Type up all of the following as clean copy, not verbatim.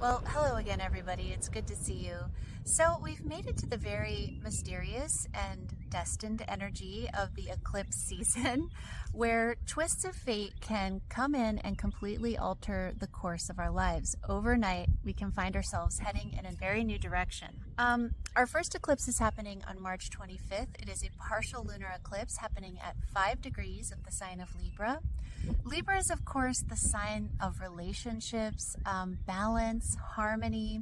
Well, hello again, everybody. It's good to see you. So, we've made it to the very mysterious and destined energy of the eclipse season, where twists of fate can come in and completely alter the course of our lives. Overnight, we can find ourselves heading in a very new direction. Our first eclipse is happening on March 25th. It is a partial lunar eclipse happening at 5 degrees of the sign of Libra. Libra is, of course, the sign of relationships, balance, harmony.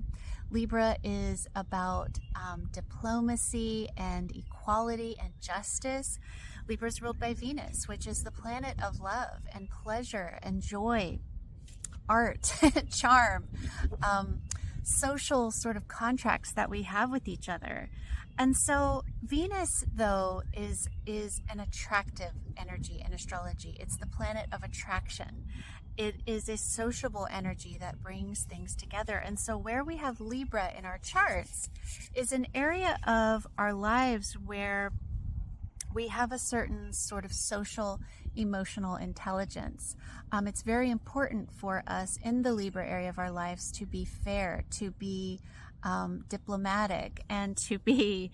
Libra is about diplomacy and equality and justice. Libra is ruled by Venus, which is the planet of love and pleasure and joy, art, charm, social sort of contracts that we have with each other. And so Venus, though, is an attractive energy in astrology. It's the planet of attraction. It is a sociable energy that brings things together. And so where we have Libra in our charts is an area of our lives where we have a certain sort of social, emotional intelligence. It's very important for us in the Libra area of our lives to be fair, to be diplomatic, and to be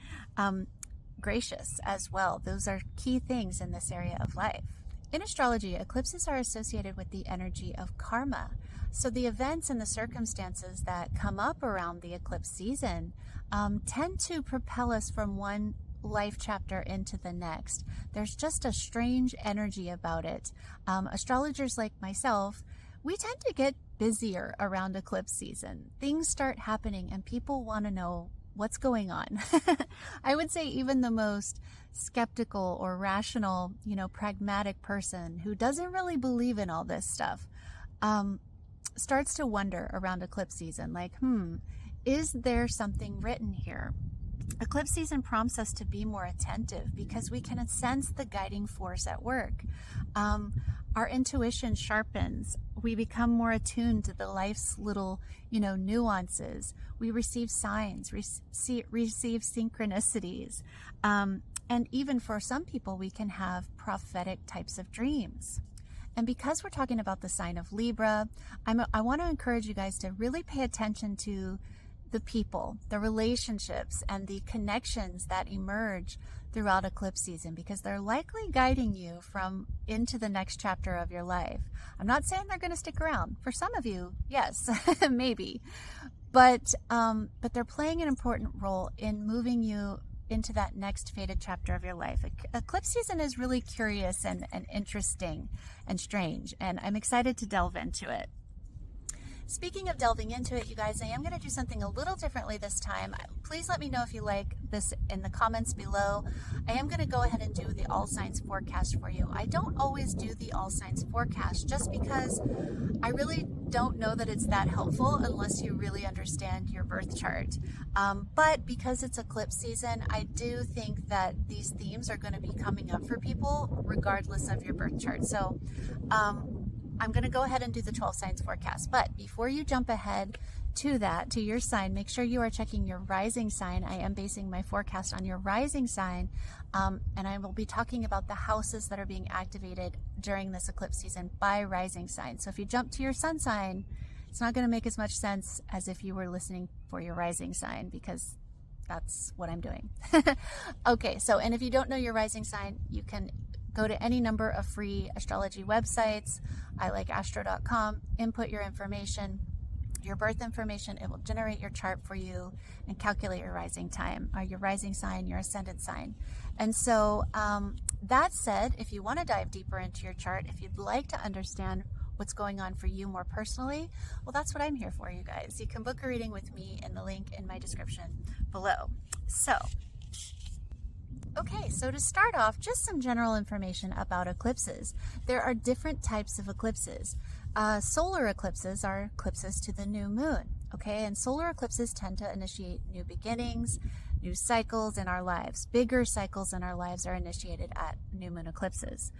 gracious as well. Those are key things in this area of life. In astrology, eclipses are associated with the energy of karma. So the events and the circumstances that come up around the eclipse season tend to propel us from one life chapter into the next. There's just a strange energy about it. Astrologers like myself, we tend to get busier around eclipse season. Things start happening and people want to know what's going on. I would say even the most skeptical or rational, pragmatic person who doesn't really believe in all this stuff starts to wonder around eclipse season, like, is there something written here? Eclipse season prompts us to be more attentive because we can sense the guiding force at work. Our intuition sharpens. We become more attuned to the life's little, nuances. We receive signs, receive synchronicities. And even for some people, we can have prophetic types of dreams. And because we're talking about the sign of Libra, I want to encourage you guys to really pay attention to the people, the relationships, and the connections that emerge throughout eclipse season, because they're likely guiding you from into the next chapter of your life. I'm not saying they're going to stick around. For some of you, yes, maybe, but they're playing an important role in moving you into that next fated chapter of your life. Eclipse season is really curious and interesting and strange, and I'm excited to delve into it. Speaking of delving into it, you guys, I am going to do something a little differently this time. Please let me know if you like this in the comments below. I am going to go ahead and do the all signs forecast for you. I don't always do the all signs forecast just because I really don't know that it's that helpful unless you really understand your birth chart. But because it's eclipse season, I do think that these themes are going to be coming up for people regardless of your birth chart. So, I'm going to go ahead and do the 12 signs forecast. But before you jump ahead to that, to your sign, make sure you are checking your rising sign. I am basing my forecast on your rising sign. And I will be talking about the houses that are being activated during this eclipse season by rising sign. So if you jump to your sun sign, it's not going to make as much sense as if you were listening for your rising sign, because that's what I'm doing. Okay, and if you don't know your rising sign, you can go to any number of free astrology websites. I like astro.com. Input your information, your birth information. It will generate your chart for you and calculate your rising time, or your rising sign, your ascendant sign. And so that said, if you want to dive deeper into your chart, if you'd like to understand what's going on for you more personally, well, that's what I'm here for, you guys. You can book a reading with me in the link in my description below. Okay, so to start off, just some general information about eclipses. There are different types of eclipses. Solar eclipses are eclipses to the new moon, okay? And solar eclipses tend to initiate new beginnings, new cycles in our lives. Bigger cycles in our lives are initiated at new moon eclipses.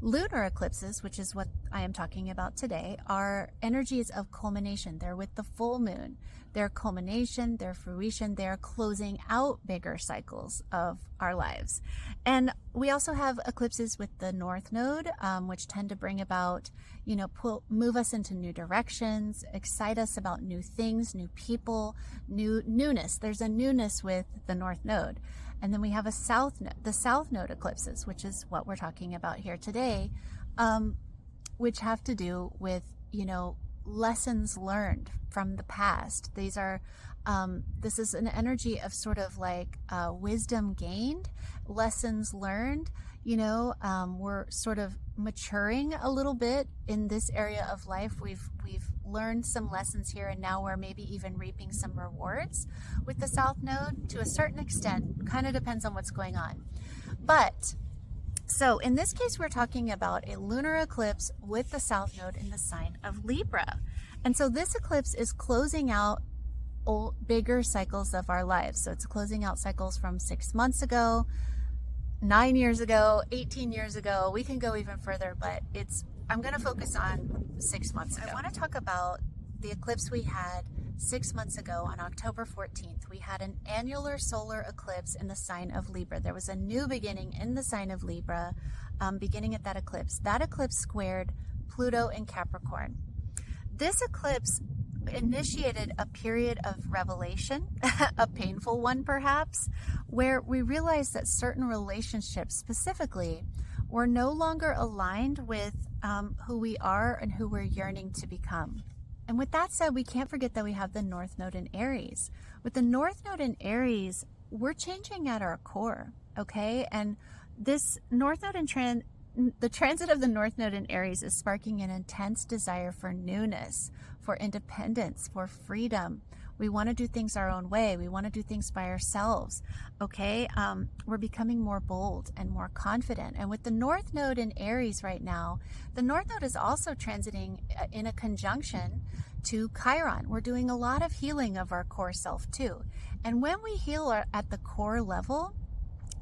Lunar eclipses, which is what I am talking about today, are energies of culmination. They're with the full moon. They're culmination, they're fruition, they're closing out bigger cycles of our lives. And we also have eclipses with the North Node, which tend to bring about, move us into new directions, excite us about new things, new people, newness. There's a newness with the North Node. And then we have the South Node eclipses, which is what we're talking about here today, which have to do with, lessons learned from the past. These are, this is an energy of sort of like wisdom gained, lessons learned. We're sort of maturing a little bit in this area of life. We've learned some lessons here, and now we're maybe even reaping some rewards with the South Node to a certain extent. Kind of depends on what's going on. But so in this case, we're talking about a lunar eclipse with the South Node in the sign of Libra. And so this eclipse is closing out bigger cycles of our lives. So it's closing out cycles from 6 months ago, 9 years ago, 18 years ago. We can go even further, but I'm going to focus on 6 months ago. I want to talk about the eclipse we had 6 months ago on October 14th. We had an annular solar eclipse in the sign of Libra. There was a new beginning in the sign of Libra, beginning at that eclipse. That eclipse squared Pluto in Capricorn. This eclipse initiated a period of revelation, a painful one perhaps, where we realized that certain relationships specifically were no longer aligned with who we are and who we're yearning to become. And with that said, we can't forget that we have the North Node in Aries. With the North Node in Aries, we're changing at our core, okay? And this North Node in the transit of the North Node in Aries is sparking an intense desire for newness, for independence, for freedom. We want to do things our own way. We want to do things by ourselves, okay? We're becoming more bold and more confident. And with the North Node in Aries right now, the North Node is also transiting in a conjunction to Chiron. We're doing a lot of healing of our core self too. And when we heal at the core level,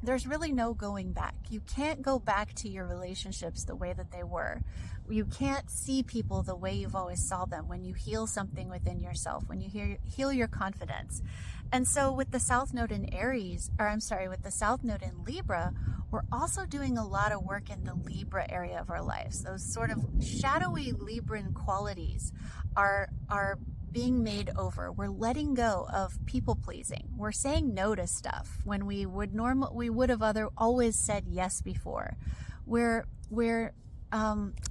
there's really no going back. You can't go back to your relationships the way that they were. You can't see people the way you've always saw them when you heal something within yourself, when you heal your confidence. And so with the South Node in with the South Node in Libra, we're also doing a lot of work in the Libra area of our lives. Those sort of shadowy Libran qualities are being made over. We're letting go of people pleasing. We're saying no to stuff when we would have always said yes before. We're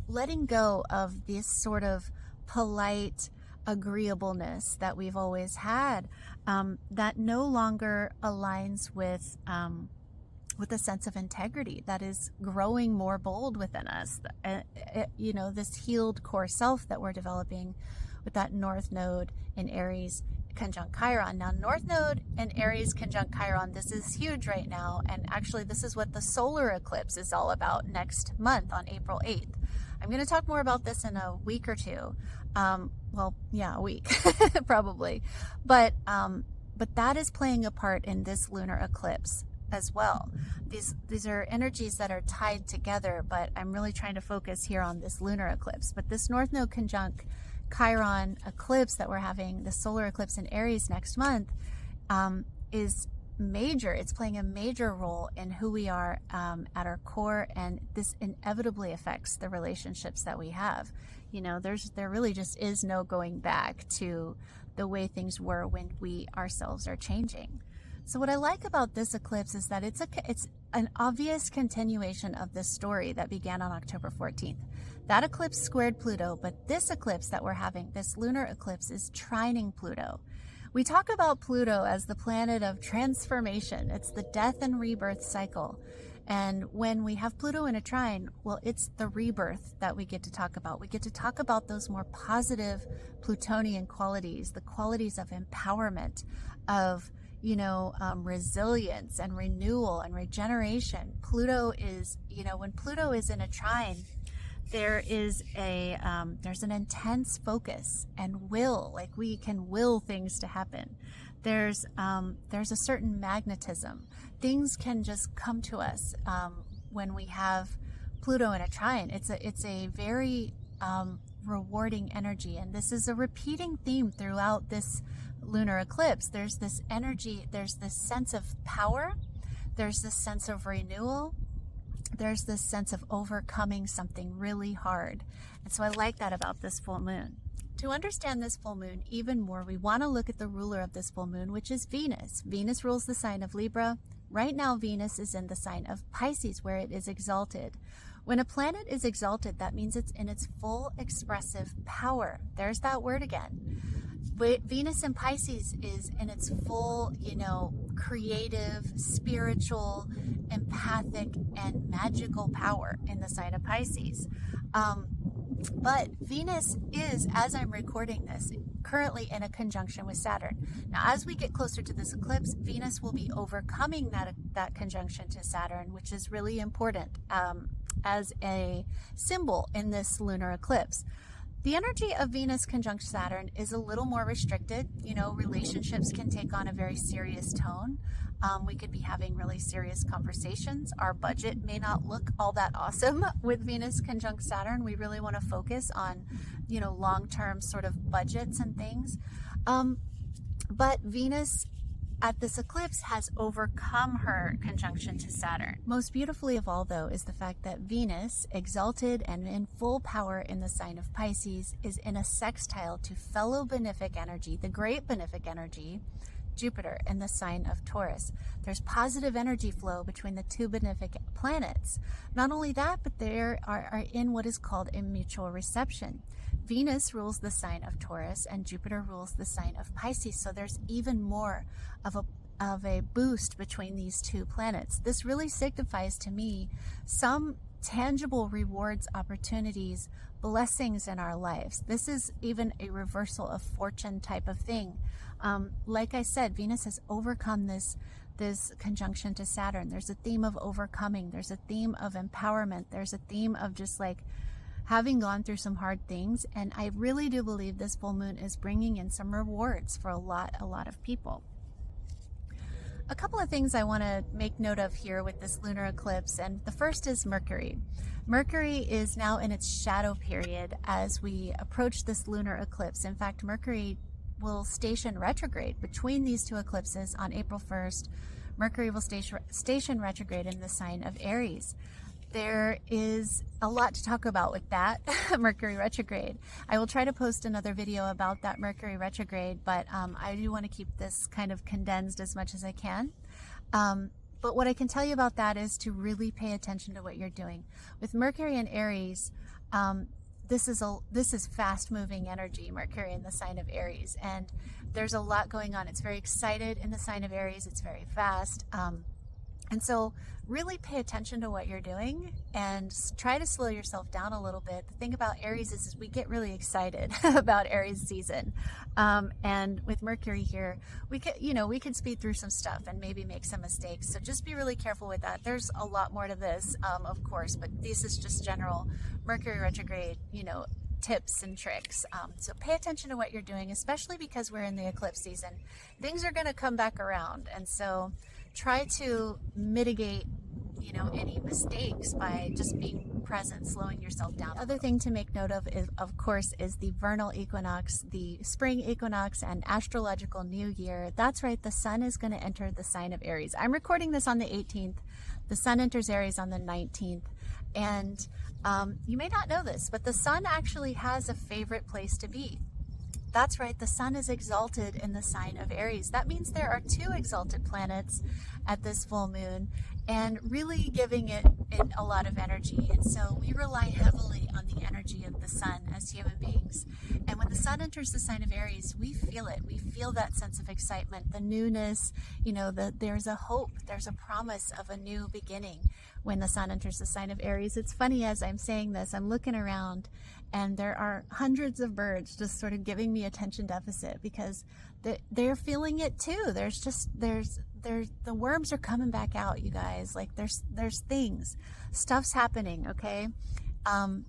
letting go of this sort of polite agreeableness that we've always had, that no longer aligns with a sense of integrity that is growing more bold within us. This healed core self that we're developing with that North Node in Aries conjunct Chiron. Now, North Node in Aries conjunct Chiron, this is huge right now. And actually, this is what the solar eclipse is all about next month on April 8th. I'm going to talk more about this in a week or two. A week, probably. But that is playing a part in this lunar eclipse as well. These are energies that are tied together, but I'm really trying to focus here on this lunar eclipse. But this North Node conjunct Chiron eclipse that we're having, the solar eclipse in Aries next month, is major. It's playing a major role in who we are at our core, and this inevitably affects the relationships that we have. There really just is no going back to the way things were when we ourselves are changing. So what I like about this eclipse is that it's an obvious continuation of this story that began on October 14th. That eclipse squared Pluto, but this eclipse that we're having, this lunar eclipse, is trining Pluto. We talk about Pluto as the planet of transformation. It's the death and rebirth cycle. And when we have Pluto in a trine, well, it's the rebirth that we get to talk about. We get to talk about those more positive Plutonian qualities, the qualities of empowerment, of resilience and renewal and regeneration. Pluto is, when Pluto is in a trine, there's an intense focus and will, like we can will things to happen. There's a certain magnetism. Things can just come to us when we have Pluto in a trine. It's a very rewarding energy, and this is a repeating theme throughout this lunar eclipse. There's this energy, there's this sense of power, there's this sense of renewal, there's this sense of overcoming something really hard. And so I like that about this full moon. To understand this full moon even more, we want to look at the ruler of this full moon, which is Venus. Venus rules the sign of Libra. Right now, Venus is in the sign of Pisces, where it is exalted. When a planet is exalted, that means it's in its full expressive power. There's that word again. Venus in Pisces is in its full, creative, spiritual, empathic, and magical power in the sign of Pisces. But Venus is, as I'm recording this, currently in a conjunction with Saturn. Now, as we get closer to this eclipse, Venus will be overcoming that conjunction to Saturn, which is really important as a symbol in this lunar eclipse. The energy of Venus conjunct Saturn is a little more restricted. Relationships can take on a very serious tone. We could be having really serious conversations. Our budget may not look all that awesome with Venus conjunct Saturn. We really want to focus on, long-term sort of budgets and things. But Venus at this eclipse has overcome her conjunction to Saturn. Most beautifully of all, though, is the fact that Venus, exalted and in full power in the sign of Pisces, is in a sextile to fellow benefic energy, the great benefic energy, Jupiter, in the sign of Taurus. There's positive energy flow between the two benefic planets. Not only that, but they are in what is called a mutual reception. Venus rules the sign of Taurus and Jupiter rules the sign of Pisces. So there's even more of a boost between these two planets. This really signifies to me some tangible rewards, opportunities, blessings in our lives. This is even a reversal of fortune type of thing. Like I said, Venus has overcome this conjunction to Saturn. There's a theme of overcoming. There's a theme of empowerment. There's a theme of just like having gone through some hard things. And I really do believe this full moon is bringing in some rewards for a lot of people. A couple of things I want to make note of here with this lunar eclipse, and the first is Mercury. Mercury is now in its shadow period as we approach this lunar eclipse. In fact, Mercury will station retrograde between these two eclipses on April 1st. Mercury will station retrograde in the sign of Aries. There is a lot to talk about with that Mercury retrograde. I will try to post another video about that Mercury retrograde, but I do want to keep this kind of condensed as much as I can. But what I can tell you about that is to really pay attention to what you're doing. With Mercury and Aries, this is fast-moving energy, Mercury in the sign of Aries, and there's a lot going on. It's very excited in the sign of Aries. It's very fast. And so really pay attention to what you're doing and try to slow yourself down a little bit. The thing about Aries is we get really excited about Aries season. And with Mercury here, we could speed through some stuff and maybe make some mistakes. So just be really careful with that. There's a lot more to this, of course, but this is just general Mercury retrograde, tips and tricks. So pay attention to what you're doing, especially because we're in the eclipse season. Things are going to come back around. And so try to mitigate, any mistakes by just being present, slowing yourself down. Other thing to make note of is, of course, is the vernal equinox, the spring equinox, and astrological new year. That's right, the sun is going to enter the sign of Aries. I'm recording this on the 18th. The sun enters Aries on the 19th. And you may not know this, but the sun actually has a favorite place to be. That's right, the sun is exalted in the sign of Aries. That means there are two exalted planets at this full moon and really giving it a lot of energy. And so we rely heavily on the energy of the sun as human beings. And when the sun enters the sign of Aries, we feel it. We feel that sense of excitement, the newness, there's a hope, there's a promise of a new beginning when the sun enters the sign of Aries. It's funny, as I'm saying this, I'm looking around and there are hundreds of birds just sort of giving me attention deficit because they're feeling it too. The worms are coming back out, you guys. Like there's stuff's happening, okay? And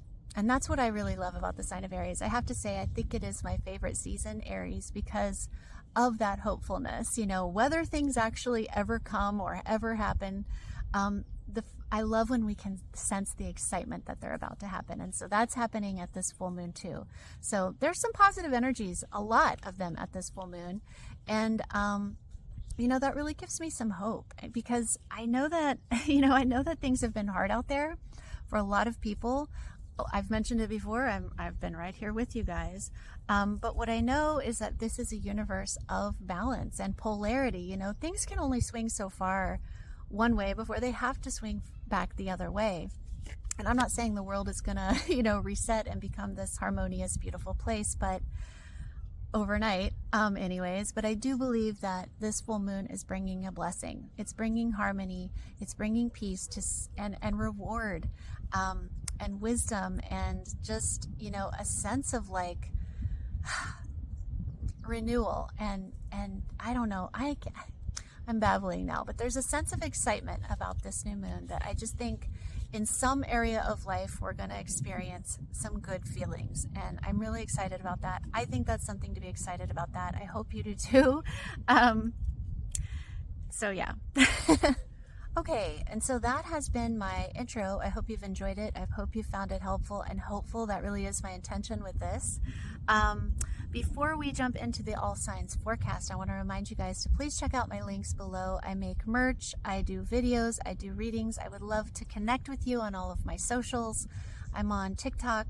that's what I really love about the sign of Aries. I have to say, I think it is my favorite season, Aries, because of that hopefulness. Whether things actually ever come or ever happen, I love when we can sense the excitement that they're about to happen. And so that's happening at this full moon too. So there's some positive energies, a lot of them at this full moon. And, that really gives me some hope, because I know that, I know that things have been hard out there for a lot of people. I've mentioned it before. I've been right here with you guys. But what I know is that this is a universe of balance and polarity. Things can only swing so far one way before they have to swing back the other way. And I'm not saying the world is gonna, reset and become this harmonious, beautiful place, but overnight, anyways. But I do believe that this full moon is bringing a blessing. It's bringing harmony. It's bringing peace and reward, and wisdom, and just, a sense of like renewal. And I don't know, I'm babbling now, but there's a sense of excitement about this new moon that I just think in some area of life we're going to experience some good feelings, and I'm really excited about that. I think that's something to be excited about. That I hope you do too. So yeah. Okay, and so that has been my intro. I hope you've enjoyed it. I hope you found it helpful and hopeful. That really is my intention with this. Before we jump into the all signs forecast, I want to remind you guys to please check out my links below. I make merch, I do videos, I do readings. I would love to connect with you on all of my socials. I'm on TikTok,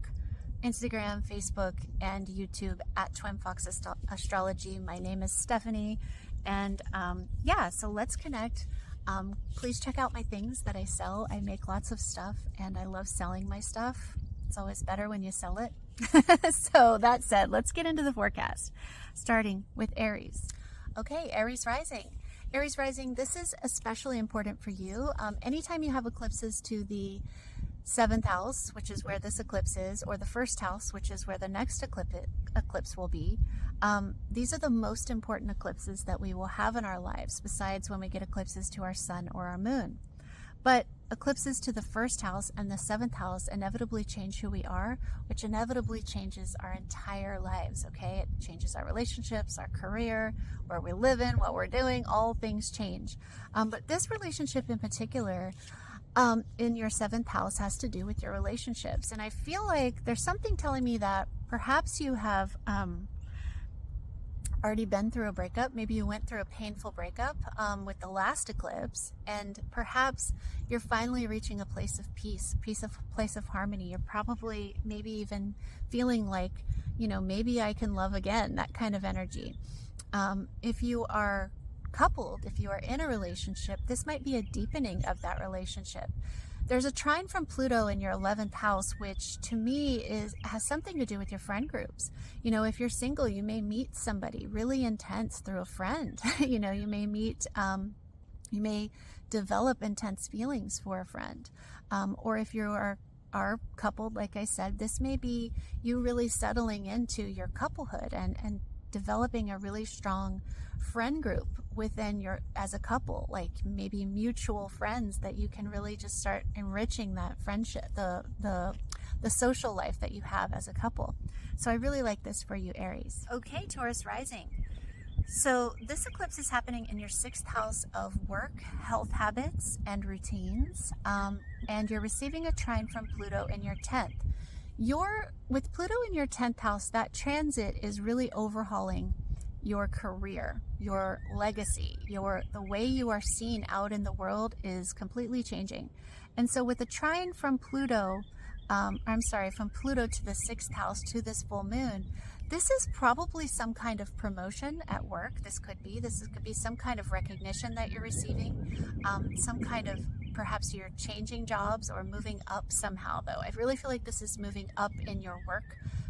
Instagram, Facebook, and YouTube at Twin Fox Astrology. My name is Stephanie, and yeah, so let's connect. Please check out my things that I sell. I make lots of stuff, and I love selling my stuff. It's always better when you sell it. So that said, let's get into the forecast, starting with Aries. Okay, Aries Rising. Aries Rising, this is especially important for you. Anytime you have eclipses to the 7th house, which is where this eclipse is, or the 1st house, which is where the next eclipse will be, these are the most important eclipses that we will have in our lives, besides when we get eclipses to our sun or our moon. But eclipses to the 1st house and the 7th house inevitably change who we are, which inevitably changes our entire lives, okay? It changes our relationships, our career, where we live in, what we're doing, all things change. But this relationship in particular, in your 7th house, has to do with your relationships. And I feel like there's something telling me that perhaps you have already been through a breakup. Maybe you went through a painful breakup with the last eclipse, and perhaps you're finally reaching a place of peace, place of harmony. You're probably maybe even feeling like, maybe I can love again, that kind of energy. If you are coupled, if you are in a relationship, this might be a deepening of that relationship. There's a trine from Pluto in your 11th house, which to me has something to do with your friend groups. If you're single, you may meet somebody really intense through a friend. You may meet, you may develop intense feelings for a friend. Or if you are coupled, like I said, this may be you really settling into your couplehood and developing a really strong friend group within as a couple, like maybe mutual friends that you can really just start enriching that friendship, the social life that you have as a couple. So I really like this for you, Aries. Okay, Taurus Rising. So this eclipse is happening in your 6th house of work, health habits, and routines. And you're receiving a trine from Pluto in your 10th. With Pluto in your 10th house, that transit is really overhauling your career, your legacy, the way you are seen out in the world is completely changing. And so with the trine from Pluto, from Pluto to the 6th house to this full moon, this is probably some kind of promotion at work. This could be some kind of recognition that you're receiving, some kind of, perhaps you're changing jobs or moving up somehow, though. I really feel like this is moving up in your work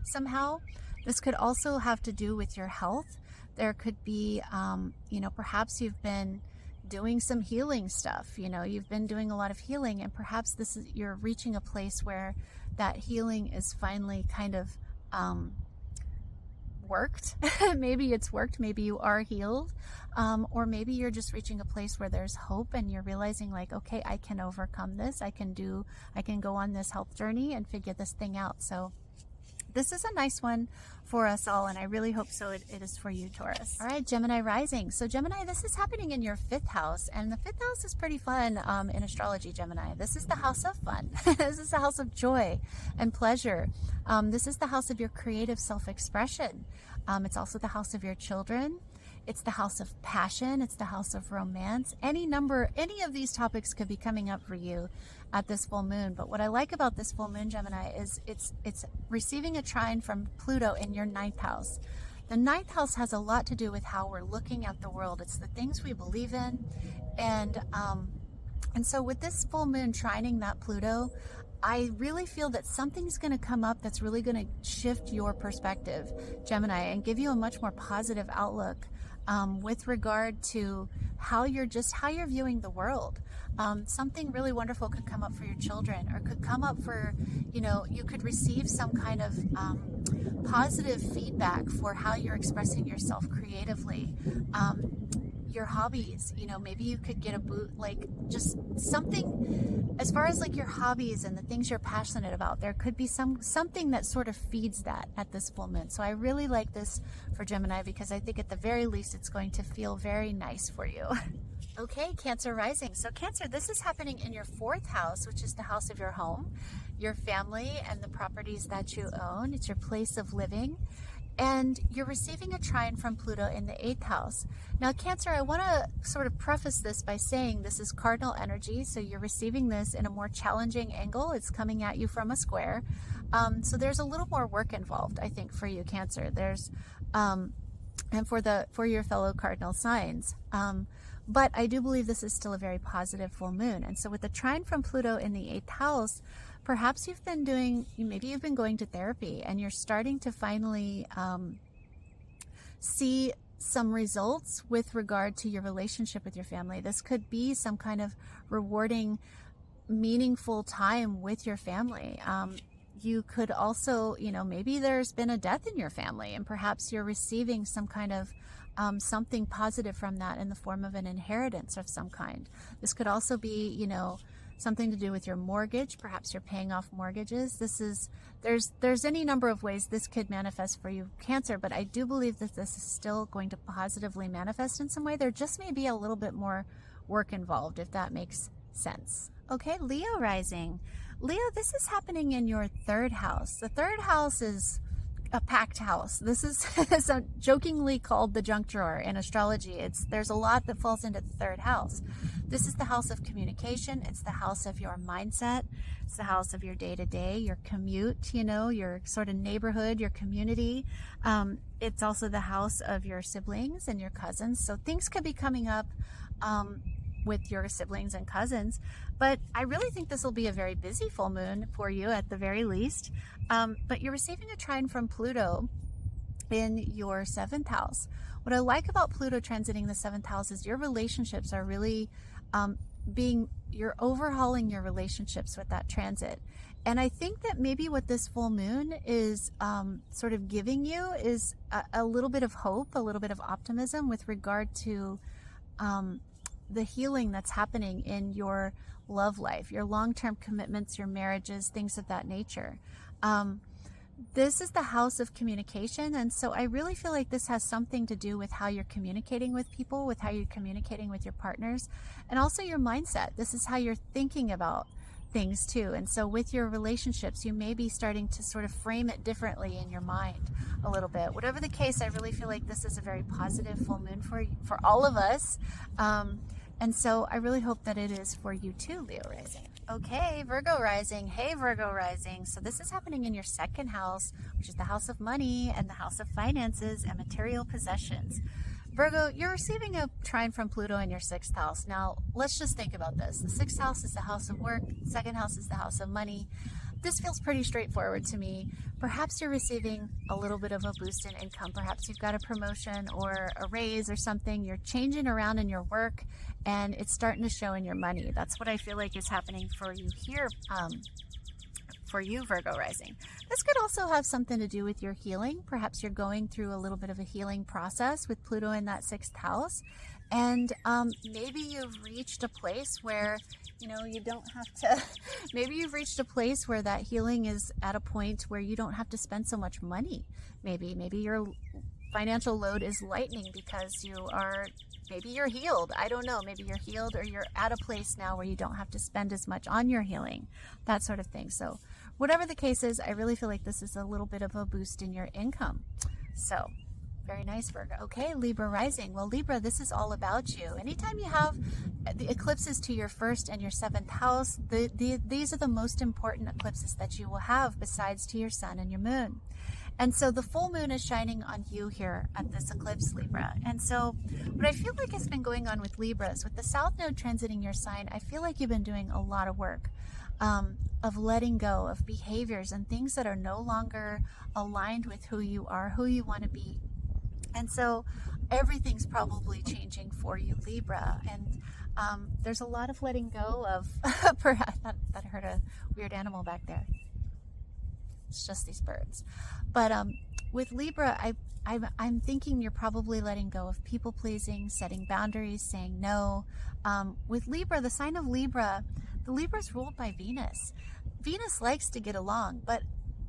somehow. This could also have to do with your health. There could be, perhaps you've been doing some healing stuff. You've been doing a lot of healing, and perhaps you're reaching a place where that healing is finally kind of worked. Maybe it's worked. Maybe you are healed. Or maybe you're just reaching a place where there's hope and you're realizing like, okay, I can overcome this. I can go on this health journey and figure this thing out. So this is a nice one for us all, and I really hope so it is for you, Taurus. All right, Gemini Rising. So Gemini, this is happening in your 5th house, and the 5th house is pretty fun in astrology, Gemini. This is the house of fun. This is the house of joy and pleasure. This is the house of your creative self-expression. It's also the house of your children. It's the house of passion. It's the house of romance. Any of these topics could be coming up for you at this full moon. But what I like about this full moon, Gemini, is it's receiving a trine from Pluto in your 9th house. The 9th house has a lot to do with how we're looking at the world. It's the things we believe in. And so with this full moon trining that Pluto, I really feel that something's going to come up that's really going to shift your perspective, Gemini, and give you a much more positive outlook with regard to how you're viewing the world. Something really wonderful could come up for your children, or could come up for, you could receive some kind of positive feedback for how you're expressing yourself creatively. Your hobbies, maybe you could get a boot, like just something as far as like your hobbies and the things you're passionate about. There could be something that sort of feeds that at this full moon. So I really like this for Gemini, because I think at the very least it's going to feel very nice for you. Okay, Cancer Rising. So Cancer, this is happening in your 4th house, which is the house of your home, your family, and the properties that you own. It's your place of living. And you're receiving a trine from Pluto in the 8th house. Now, Cancer, I want to sort of preface this by saying this is cardinal energy, so you're receiving this in a more challenging angle. It's coming at you from a square. So there's a little more work involved, I think, for you, Cancer. There's and for your fellow cardinal signs. But I do believe this is still a very positive full moon. And so with the trine from Pluto in the 8th house, perhaps maybe you've been going to therapy, and you're starting to finally see some results with regard to your relationship with your family. This could be some kind of rewarding, meaningful time with your family. You could also, maybe there's been a death in your family, and perhaps you're receiving some kind of something positive from that in the form of an inheritance of some kind. This could also be, something to do with your mortgage. Perhaps you're paying off mortgages. There's any number of ways this could manifest for you, Cancer, but I do believe that this is still going to positively manifest in some way. There just may be a little bit more work involved, if that makes sense. Okay, Leo Rising. Leo, this is happening in your 3rd house. The 3rd house is a packed house. This is jokingly called the junk drawer in astrology. There's a lot that falls into the 3rd house. This is the house of communication. It's the house of your mindset. It's the house of your day-to-day, your commute, your sort of neighborhood, your community. It's also the house of your siblings and your cousins. So things could be coming up with your siblings and cousins, but I really think this will be a very busy full moon for you at the very least. But you're receiving a trine from Pluto in your 7th house. What I like about Pluto transiting the 7th house is your relationships are really you're overhauling your relationships with that transit. And I think that maybe what this full moon is sort of giving you is a little bit of hope, a little bit of optimism with regard to the healing that's happening in your love life, your long-term commitments, your marriages, things of that nature. This is the house of communication, and so I really feel like this has something to do with how you're communicating with people, with how you're communicating with your partners, and also your mindset. This is how you're thinking about things too. And so with your relationships, you may be starting to sort of frame it differently in your mind a little bit. Whatever the case, I really feel like this is a very positive full moon for all of us. And so I really hope that it is for you too, Leo Rising. Okay, Virgo Rising. Hey, Virgo Rising. So this is happening in your 2nd house, which is the house of money and the house of finances and material possessions. Virgo, you're receiving a trine from Pluto in your 6th house. Now, let's just think about this. The 6th house is the house of work. The 2nd house is the house of money. This feels pretty straightforward to me. Perhaps you're receiving a little bit of a boost in income. Perhaps you've got a promotion or a raise or something. You're changing around in your work, and it's starting to show in your money. That's what I feel like is happening for you here, for you, Virgo Rising. This could also have something to do with your healing. Perhaps you're going through a little bit of a healing process with Pluto in that 6th house. And maybe you've reached a place where, you know, you don't have to, maybe you've reached a place where that healing is at a point where you don't have to spend so much money. Maybe your financial load is lightening because maybe you're healed. I don't know. Maybe you're healed, or you're at a place now where you don't have to spend as much on your healing, that sort of thing. So whatever the case is, I really feel like this is a little bit of a boost in your income. So very nice, Virgo. Okay, Libra Rising. Well, Libra, this is all about you. Anytime you have the eclipses to your 1st and your 7th house, these are the most important eclipses that you will have, besides to your sun and your moon. And so the full moon is shining on you here at this eclipse, Libra. And so what I feel like has been going on with Libras, with the South Node transiting your sign, I feel like you've been doing a lot of work of letting go of behaviors and things that are no longer aligned with who you are, who you want to be. And so everything's probably changing for you, Libra. And there's a lot of letting go of, perhaps, I heard a weird animal back there. It's just these birds. But with Libra, I'm thinking you're probably letting go of people pleasing, setting boundaries, saying no. With Libra, the sign of Libra, the Libra is ruled by Venus. Venus likes to get along, but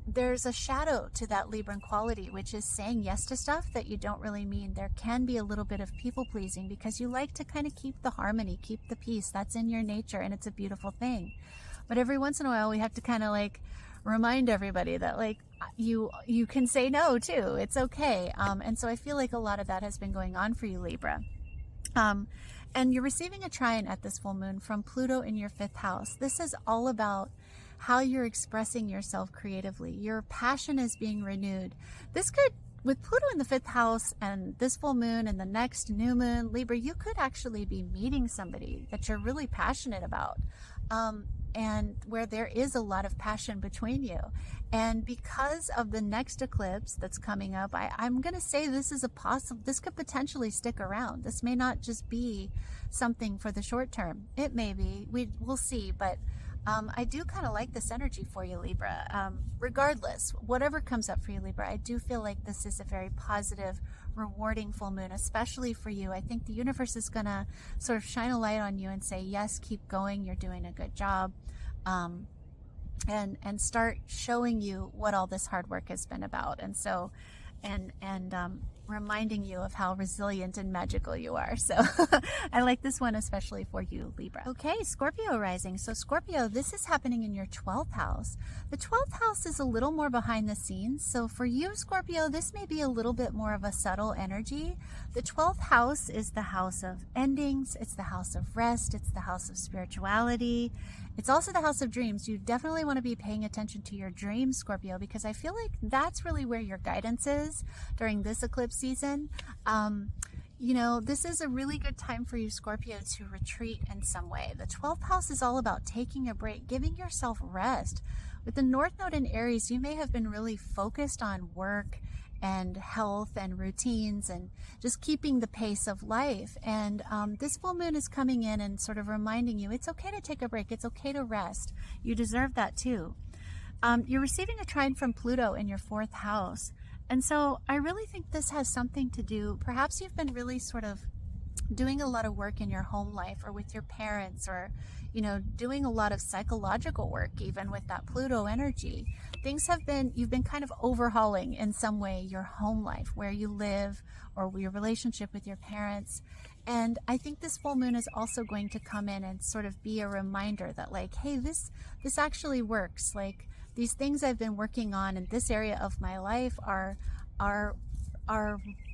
there's a shadow to that Libran quality, which is saying yes to stuff that you don't really mean. There can be a little bit of people pleasing because you like to kind of keep the harmony, keep the peace. That's in your nature, and it's a beautiful thing. But every once in a while, we have to kind of like remind everybody that like you can say no too. It's okay. And so I feel like a lot of that has been going on for you, Libra. And you're receiving a trine at this full moon from Pluto in your 5th house. This is all about how you're expressing yourself creatively. Your passion is being renewed. This could, with Pluto in the 5th house and this full moon and the next new moon, Libra, you could actually be meeting somebody that you're really passionate about. And where there is a lot of passion between you. And because of the next eclipse that's coming up, I'm going to say this is this could potentially stick around. This may not just be something for the short term. It may be, we'll see, but I do kind of like this energy for you, Libra. Regardless, whatever comes up for you, Libra, I do feel like this is a very positive, rewarding full moon, especially for you. I think the universe is going to sort of shine a light on you and say, yes, keep going. You're doing a good job. And start showing you what all this hard work has been about. And so, and reminding you of how resilient and magical you are. So I like this one especially for you, Libra. Okay, Scorpio rising. So Scorpio, this is happening in your 12th house. The 12th house is a little more behind the scenes. So for you, Scorpio, this may be a little bit more of a subtle energy. The 12th house is the house of endings. It's the house of rest. It's the house of spirituality. It's also the house of dreams. You definitely want to be paying attention to your dreams, Scorpio, because I feel like that's really where your guidance is during this eclipse season. You know, this is a really good time for you, Scorpio, to retreat in some way. The 12th house is all about taking a break, giving yourself rest. With the North Node in Aries, you may have been really focused on work and health and routines and just keeping the pace of life. And this full moon is coming in and sort of reminding you it's okay to take a break. It's okay to rest. You deserve that too. You're receiving a trine from Pluto in your 4th house. And so I really think this has something to do, perhaps you've been really sort of doing a lot of work in your home life or with your parents, or, you know, doing a lot of psychological work, even with that Pluto energy. You've been kind of overhauling in some way your home life, where you live, or your relationship with your parents. And I think this full moon is also going to come in and sort of be a reminder that, like, hey, this actually works. Like, these things I've been working on in this area of my life are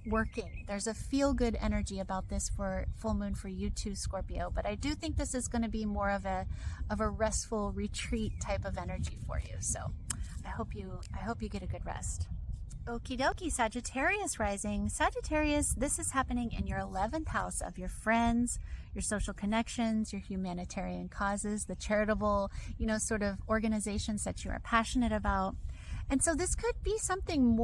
working. There's a feel-good energy about this for full moon for you too, Scorpio. But I do think this is going to be more of a restful retreat type of energy for you. So I hope you get a good rest. Okie dokie, Sagittarius rising. Sagittarius, this is happening in your 11th house of your friends, your social connections, your humanitarian causes, the charitable, you know, sort of organizations that you are passionate about. And so this could be something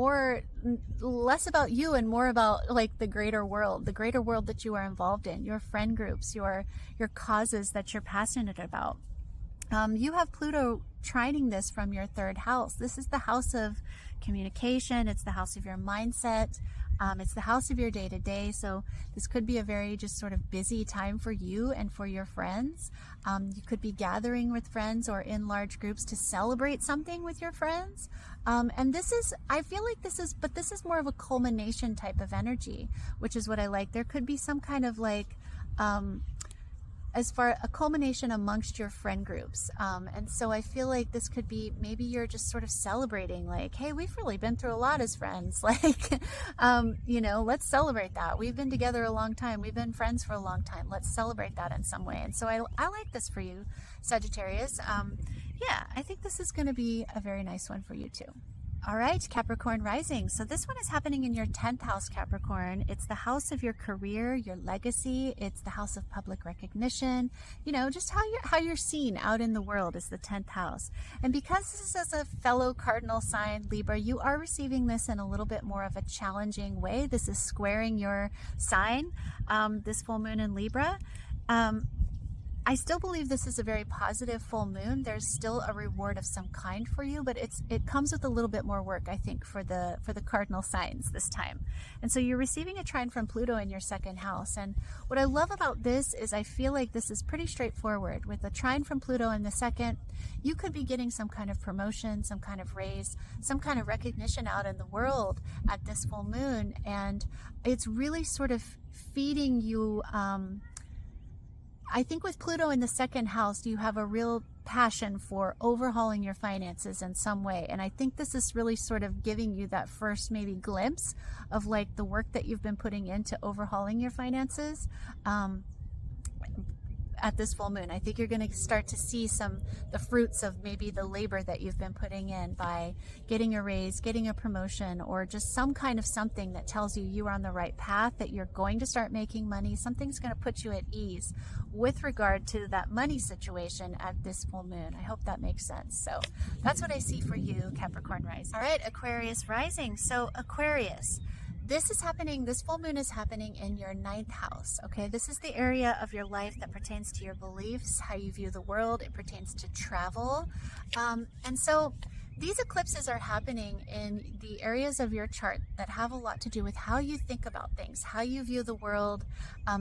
less about you and more about like the greater world that you are involved in, your friend groups, your causes that you're passionate about. You have Pluto trining this from your 3rd house. This is the house of communication. It's the house of your mindset. It's the house of your day-to-day, so this could be a very just sort of busy time for you and for your friends. You could be gathering with friends or in large groups to celebrate something with your friends. And this is, I feel like this is more of a culmination type of energy, which is what I like. There could be some kind of like, as far a culmination amongst your friend groups. And so I feel like this could be, maybe you're just sort of celebrating like, hey, we've really been through a lot as friends. Like, you know, let's celebrate that. We've been together a long time. We've been friends for a long time. Let's celebrate that in some way. And so I like this for you, Sagittarius. Yeah, I think this is going to be a very nice one for you too. All right, Capricorn Rising. So this one is happening in your 10th house, Capricorn. It's the house of your career, your legacy. It's the house of public recognition. You know, just how you're seen out in the world is the 10th house. And because this is a fellow cardinal sign, Libra, you are receiving this in a little bit more of a challenging way. This is squaring your sign, this full moon in Libra. I still believe this is a very positive full moon. There's still a reward of some kind for you, but it comes with a little bit more work, I think, for the cardinal signs this time. And so you're receiving a trine from Pluto in your 2nd house. And what I love about this is I feel like this is pretty straightforward. With a trine from Pluto in the 2nd, you could be getting some kind of promotion, some kind of raise, some kind of recognition out in the world at this full moon. And it's really sort of feeding you, I think with Pluto in the 2nd house, you have a real passion for overhauling your finances in some way. And I think this is really sort of giving you that first maybe glimpse of like the work that you've been putting into overhauling your finances. At this full moon, I think you're going to start to see the fruits of maybe the labor that you've been putting in by getting a raise, getting a promotion, or just some kind of something that tells you you are on the right path, that you're going to start making money. Something's going to put you at ease with regard to that money situation at this full moon. I hope that makes sense. So that's what I see for you, Capricorn Rising. All right, Aquarius Rising. So Aquarius, this full moon is happening in your 9th house, okay? This is the area of your life that pertains to your beliefs, how you view the world. It pertains to travel. And so these eclipses are happening in the areas of your chart that have a lot to do with how you think about things, how you view the world,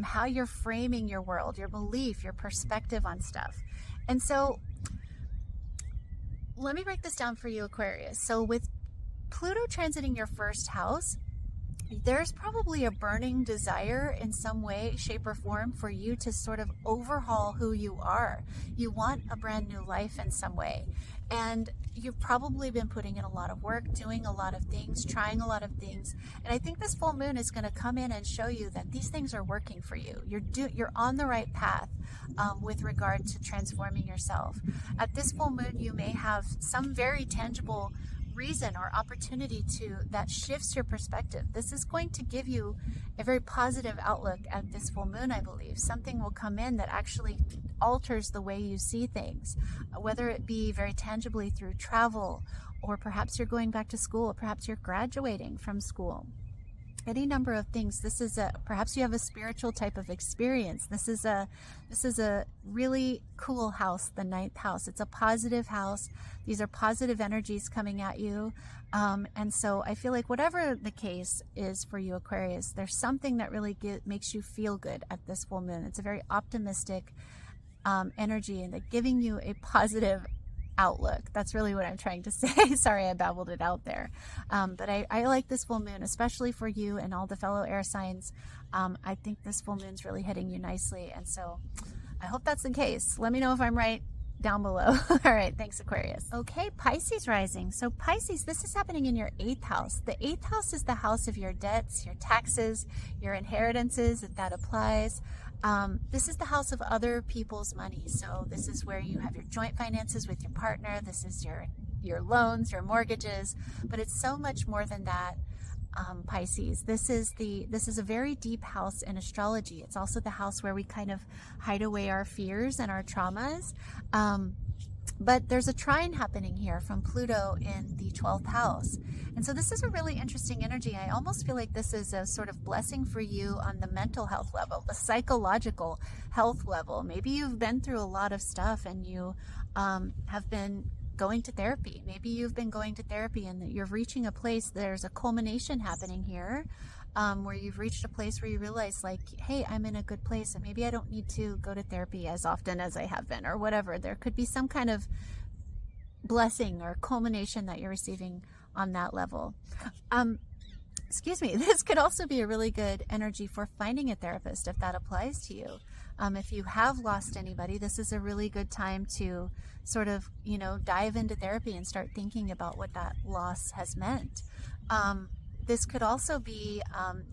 how you're framing your world, your belief, your perspective on stuff. And so let me break this down for you, Aquarius. So with Pluto transiting your 1st house, there's probably a burning desire in some way, shape, or form for you to sort of overhaul who you are. You want a brand new life in some way. And you've probably been putting in a lot of work, doing a lot of things, trying a lot of things. And I think this full moon is going to come in and show you that these things are working for you. You're on the right path with regard to transforming yourself. At this full moon, you may have some very tangible reason or opportunity that shifts your perspective. This is going to give you a very positive outlook at this full moon, I believe. Something will come in that actually alters the way you see things, whether it be very tangibly through travel, or perhaps you're going back to school, perhaps you're graduating from school. Any number of things. Perhaps you have a spiritual type of experience. This is a really cool house, the 9th house. It's a positive house. These are positive energies coming at you. And so I feel like whatever the case is for you, Aquarius, there's something that really makes you feel good at this full moon. It's a very optimistic energy, and giving you a positive outlook. That's really what I'm trying to say. Sorry, I babbled it out there. But I like this full moon, especially for you and all the fellow air signs. I think this full moon's really hitting you nicely. And so I hope that's the case. Let me know if I'm right down below. All right. Thanks, Aquarius. Okay. Pisces Rising. So Pisces, this is happening in your 8th house. The 8th house is the house of your debts, your taxes, your inheritances, if that applies. This is the house of other people's money. So this is where you have your joint finances with your partner. This is your loans, your mortgages, but it's so much more than that. Pisces, this is a very deep house in astrology. It's also the house where we kind of hide away our fears and our traumas. But there's a trine happening here from Pluto in the 12th house. And so this is a really interesting energy. I almost feel like this is a sort of blessing for you on the mental health level, the psychological health level. Maybe you've been through a lot of stuff and you have been going to therapy. Maybe you've been going to therapy and you're reaching a place, there's a culmination happening here. where you've reached a place where you realize like, hey, I'm in a good place and maybe I don't need to go to therapy as often as I have been, or whatever. There could be some kind of blessing or culmination that you're receiving on that level. Excuse me, this could also be a really good energy for finding a therapist if that applies to you. If you have lost anybody, this is a really good time to sort of, you know, dive into therapy and start thinking about what that loss has meant. This could also be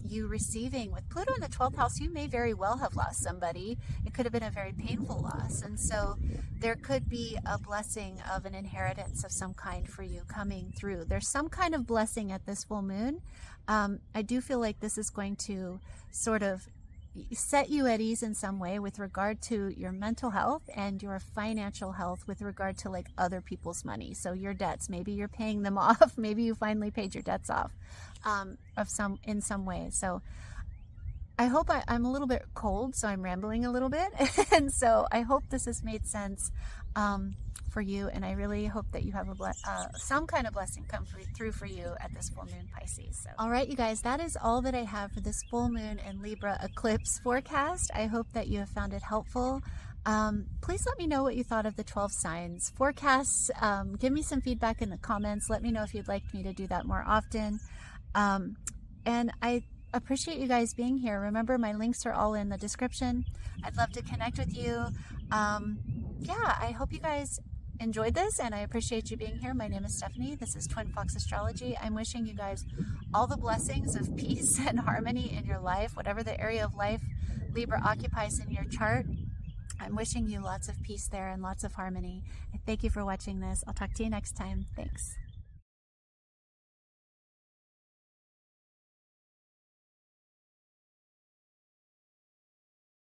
you receiving, with Pluto in the 12th house, you may very well have lost somebody. It could have been a very painful loss. And so there could be a blessing of an inheritance of some kind for you coming through. There's some kind of blessing at this full moon. I do feel like this is going to sort of set you at ease in some way with regard to your mental health and your financial health with regard to like other people's money. So your debts, maybe you're paying them off. Maybe you finally paid your debts off in some way. So I hope I'm a little bit cold, so I'm rambling a little bit. And so I hope this has made sense for you. And I really hope that you have some kind of blessing come through for you at this full moon, Pisces. So, all right, you guys, that is all that I have for this full moon and Libra eclipse forecast. I hope that you have found it helpful. Please let me know what you thought of the 12 signs forecasts. Give me some feedback in the comments. Let me know if you'd like me to do that more often. And I appreciate you guys being here. Remember, my links are all in the description. I'd love to connect with you. Yeah, I hope you guys enjoyed this, and I appreciate you being here. My name is Stephanie. This is Twin Fox Astrology. I'm wishing you guys all the blessings of peace and harmony in your life, whatever the area of life Libra occupies in your chart. I'm wishing you lots of peace there and lots of harmony. Thank you for watching this. I'll talk to you next time. Thanks.